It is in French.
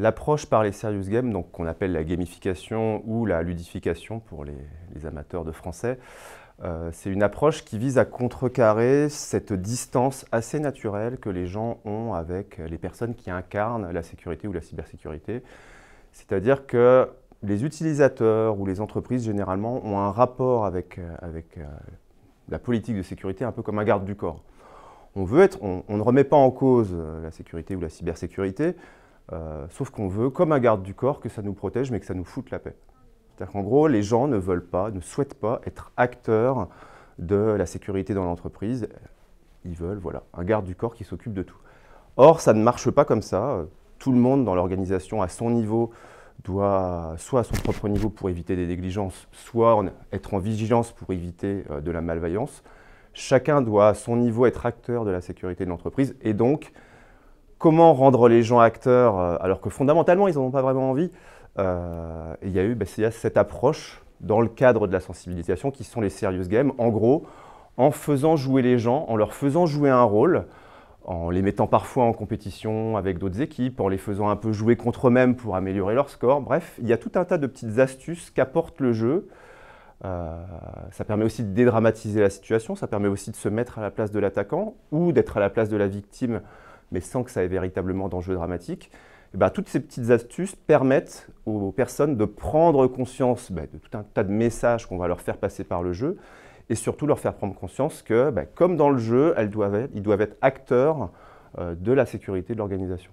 L'approche par les serious games, donc qu'on appelle la gamification ou la ludification pour les amateurs de français, c'est une approche qui vise à contrecarrer cette distance assez naturelle que les gens ont avec les personnes qui incarnent la sécurité ou la cybersécurité. C'est-à-dire que les utilisateurs ou les entreprises, généralement, ont un rapport avec la politique de sécurité un peu comme un garde du corps. On ne remet pas en cause la sécurité ou la cybersécurité, sauf qu'on veut, comme un garde du corps, que ça nous protège, mais que ça nous foute la paix. C'est-à-dire qu'en gros, les gens ne veulent pas, ne souhaitent pas être acteurs de la sécurité dans l'entreprise. Ils veulent, voilà, un garde du corps qui s'occupe de tout. Or, ça ne marche pas comme ça. Tout le monde dans l'organisation, à son niveau, doit, soit à son propre niveau pour éviter des négligences, soit être en vigilance pour éviter de la malveillance. Chacun doit, à son niveau, être acteur de la sécurité de l'entreprise. Et donc, comment rendre les gens acteurs alors que fondamentalement, ils n'en ont pas vraiment envie? Il y a cette approche dans le cadre de la sensibilisation qui sont les serious games. En gros, en faisant jouer les gens, en leur faisant jouer un rôle, en les mettant parfois en compétition avec d'autres équipes, en les faisant un peu jouer contre eux-mêmes pour améliorer leur score. Bref, il y a tout un tas de petites astuces qu'apporte le jeu. Ça permet aussi de dédramatiser la situation, ça permet aussi de se mettre à la place de l'attaquant ou d'être à la place de la victime, mais sans que ça ait véritablement d'enjeu dramatique. Toutes ces petites astuces permettent aux personnes de prendre conscience de tout un tas de messages qu'on va leur faire passer par le jeu et surtout leur faire prendre conscience que, comme dans le jeu, ils doivent être acteurs de la sécurité de l'organisation.